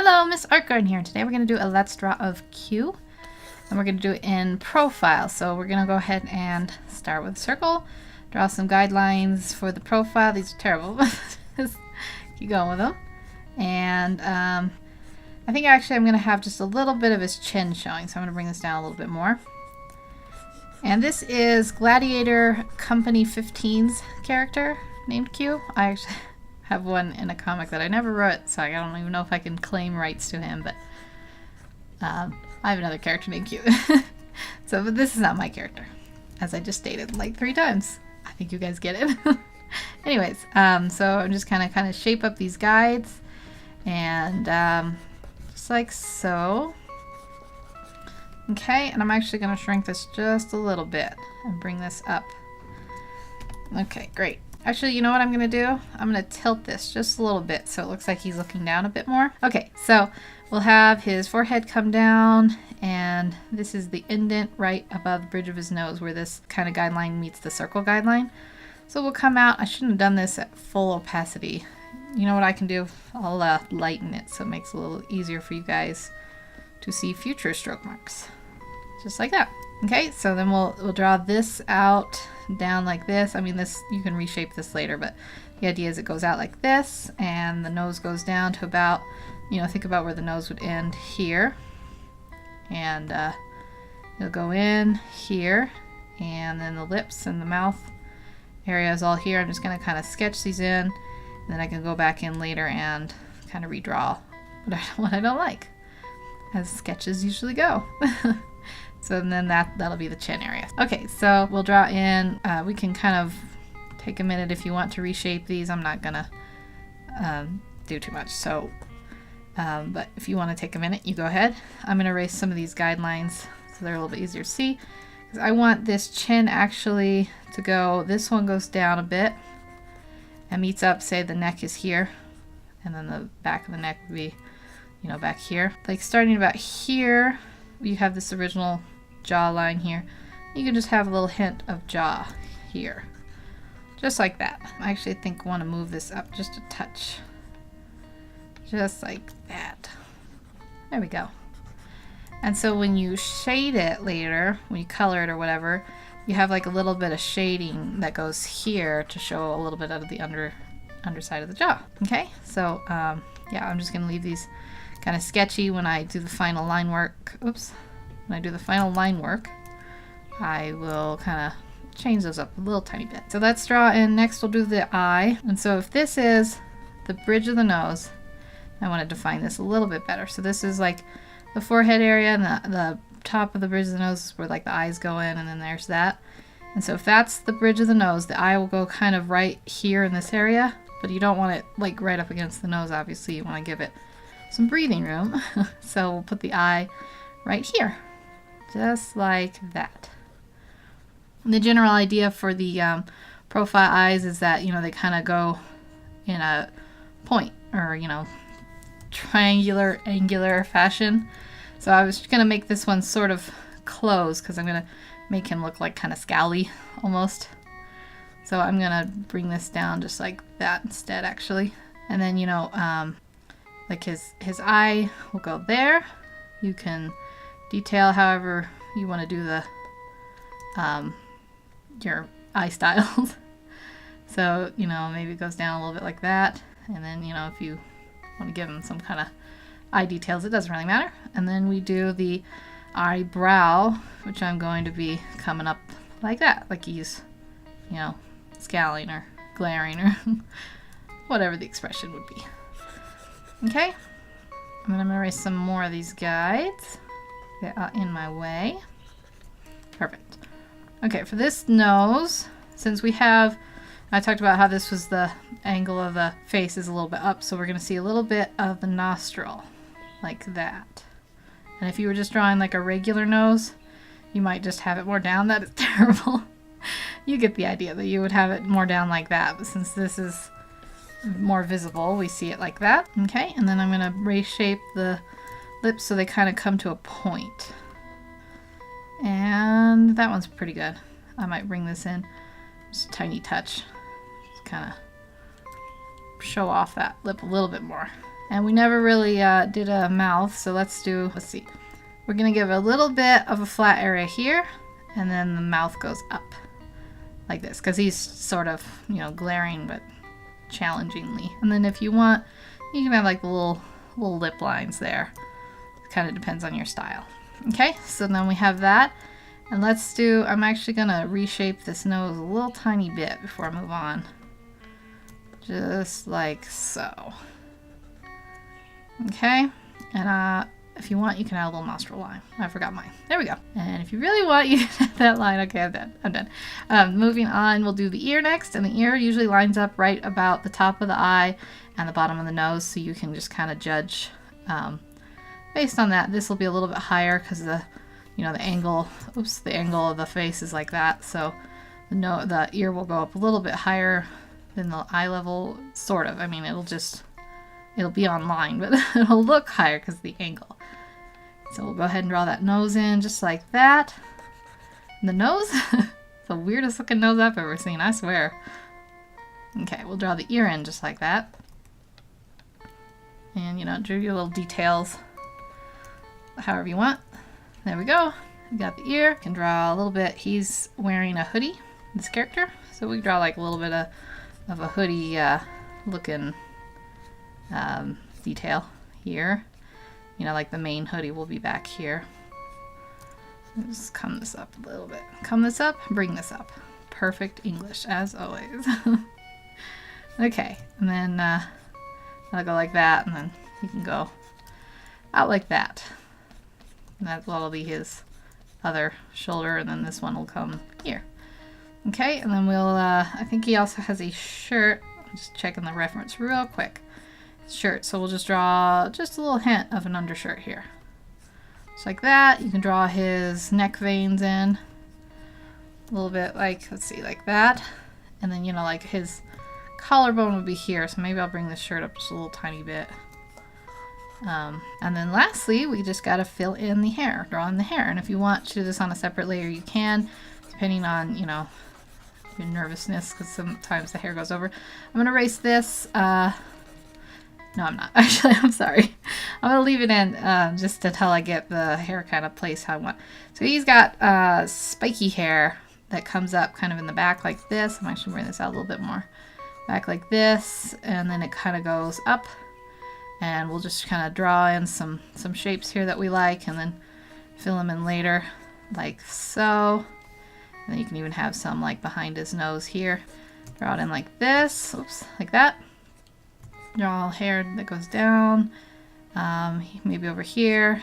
Hello, Miss Art Garden here. Today we're going to do a Let's Draw of Q. And we're going to do it in profile. So we're going to go ahead and start with a circle. Draw some guidelines for the profile. These are terrible. Just keep going with them. And I think actually I'm going to have just a little bit of his chin showing. So I'm going to bring this down a little bit more. And this is Gladiator Company 15's character named Q. I actually have one in a comic that I never wrote, so I don't even know if I can claim rights to him, but I have another character named Q. But this is not my character, as I just stated like 3 times. I think you guys get it. Anyways, so I'm just kind of shape up these guides, and just like so. Okay, and I'm actually going to shrink this just a little bit and bring this up. Okay, great. Actually, you know what I'm going to do? I'm going to tilt this just a little bit so it looks like he's looking down a bit more. Okay, so we'll have his forehead come down, and this is the indent right above the bridge of his nose where this kind of guideline meets the circle guideline. So we'll come out. I shouldn't have done this at full opacity. You know what I can do? I'll lighten it so it makes it a little easier for you guys to see future stroke marks. Just like that. Okay, so then we'll draw this out down like this. I mean, this, you can reshape this later, but the idea is it goes out like this, and the nose goes down to about, you know, think about where the nose would end here, and it'll go in here, and then the lips and the mouth area is all here. I'm just going to kind of sketch these in, and then I can go back in later and kind of redraw what I don't like, as sketches usually go. So then that'll be the chin area. Okay, so we'll draw in. We can kind of take a minute if you want to reshape these. I'm not gonna do too much. So, but if you want to take a minute, you go ahead. I'm gonna erase some of these guidelines so they're a little bit easier to see. Because I want this chin actually to go. This one goes down a bit and meets up. Say the neck is here, and then the back of the neck would be, you know, back here. Like starting about here, you have this original jawline here. You can just have a little hint of jaw here, just like that. I actually want to move this up just a touch, just like that. There we go. And so when you shade it later, when you color it or whatever, you have like a little bit of shading that goes here to show a little bit of the underside of the jaw. Okay, so yeah, I'm just gonna leave these kind of sketchy. When I do the final line work, when I do the final line work, I will kind of change those up a little tiny bit. So let's draw in. Next we'll do the eye. And so if this is the bridge of the nose, I want to define this a little bit better. So this is like the forehead area, and the top of the bridge of the nose is where like the eyes go in, and then there's that. And so if that's the bridge of the nose, the eye will go kind of right here in this area, but you don't want it like right up against the nose, obviously. You want to give it some breathing room. So we'll put the eye right here, just like that. And the general idea for the profile eyes is that, you know, they kind of go in a point, or, you know, triangular, angular fashion. So I was going to make this one sort of close because I'm going to make him look like kind of scowly almost. So I'm going to bring this down just like that instead, actually. And then, you know, like his eye will go there. You can detail however you want to do the your eye styles. So, you know, maybe it goes down a little bit like that, and then, you know, if you want to give him some kind of eye details, it doesn't really matter. And then we do the eyebrow, which I'm going to be coming up like that, like he's, you know, scowling or glaring or whatever the expression would be. Okay, and then I'm going to erase some more of these guides that are in my way. Perfect. Okay, for this nose, since we have, I talked about how this was the angle of the face is a little bit up, so we're going to see a little bit of the nostril, like that. And if you were just drawing like a regular nose, you might just have it more down. That is terrible. You get the idea that you would have it more down like that, but since this is more visible, we see it like that. Okay, and then I'm going to reshape the lips so they kind of come to a point. And that one's pretty good. I might bring this in just a tiny touch, just kind of show off that lip a little bit more. And we never really did a mouth, so let's see. We're gonna give a little bit of a flat area here, and then the mouth goes up like this, because he's sort of, you know, glaring but challengingly. And then if you want, you can have like the little lip lines there. It kind of depends on your style. Okay, so then we have that. And I'm actually gonna reshape this nose a little tiny bit before I move on. Just like so. Okay, and if you want, you can add a little nostril line. I forgot mine. There we go. And if you really want, you can add that line. Okay, I'm done. Moving on, we'll do the ear next. And the ear usually lines up right about the top of the eye and the bottom of the nose, so you can just kind of judge based on that. This will be a little bit higher because the angle of the face is like that. So the ear will go up a little bit higher than the eye level, sort of. I mean, it'll be on line, but it'll look higher because of the angle. So we'll go ahead and draw that nose in just like that. And the nose, the weirdest looking nose I've ever seen, I swear. Okay, we'll draw the ear in just like that. And, do your little details however you want. There we go. We got the ear. You can draw a little bit. He's wearing a hoodie, this character. So we draw like a little bit of a hoodie looking detail here. Like the main hoodie will be back here. Just come this up a little bit. Come this up, bring this up. Perfect English, as always. Okay, and then I'll go like that, and then you can go out like that. And that'll be his other shoulder, and then this one will come here. Okay, and then we'll, I think he also has a shirt. I'm just checking the reference real quick. Shirt, so we'll just draw just a little hint of an undershirt here. Just like that. You can draw his neck veins in a little bit, like, let's see, like that. And then, like his collarbone would be here, so maybe I'll bring this shirt up just a little tiny bit. And then lastly, we just got to fill in the hair, draw in the hair. And if you want to do this on a separate layer, you can, depending on, your nervousness, because sometimes the hair goes over. I'm going to erase this. No, I'm not. Actually, I'm sorry. I'm going to leave it in just until I get the hair kind of placed how I want. So he's got spiky hair that comes up kind of in the back like this. I'm actually bringing this out a little bit more. Back like this, and then it kind of goes up. And we'll just kind of draw in some shapes here that we like, and then fill them in later, like so. And then you can even have some like behind his nose here. Draw it in like this. Oops, like that. Draw hair that goes down, maybe over here,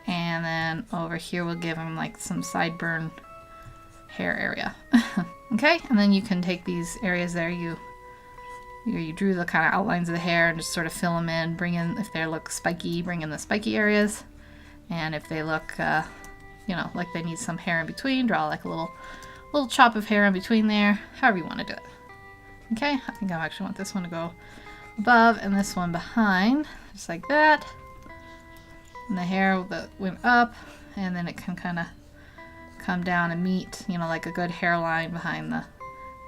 and then over here we'll give him like some sideburn hair area. Okay, and then you can take these areas there you drew the kind of outlines of the hair and just sort of fill them in, bring in, if they look spiky, bring in the spiky areas, and if they look like they need some hair in between, draw like a little chop of hair in between there, however you want to do it. Okay, I think I actually want this one to go above and this one behind, just like that. And the hair that went up, and then it can kind of come down and meet, like a good hairline behind the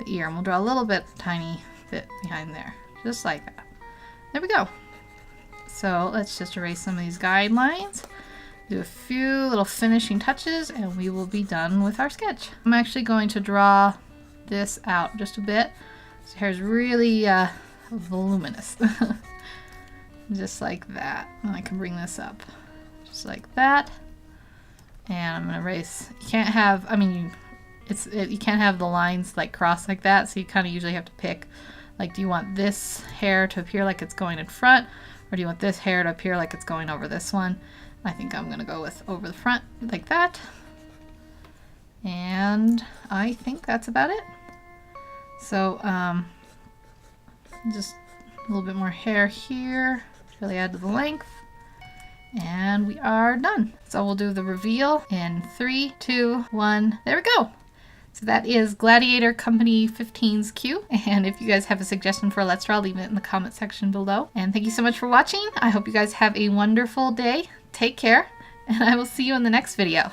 ear. And we'll draw a little bit, tiny bit behind there, just like that. There we go. So let's just erase some of these guidelines, do a few little finishing touches, and we will be done with our sketch. I'm actually going to draw this out just a bit. His hair is really voluminous. Just like that. And I can bring this up just like that. And I'm going to erase. You can't have, you can't have the lines like cross like that, so you kind of usually have to pick, like, do you want this hair to appear like it's going in front, or do you want this hair to appear like it's going over this one? I think I'm going to go with over the front, like that. And I think that's about it. So, just a little bit more hair here, really add to the length, and we are done. So we'll do the reveal in 3, 2, 1. There we go. So that is Gladiator Company 15's Q. And if you guys have a suggestion for a Let's Draw, leave it in the comment section below. And thank you so much for watching. I hope you guys have a wonderful day. Take care, and I will see you in the next video.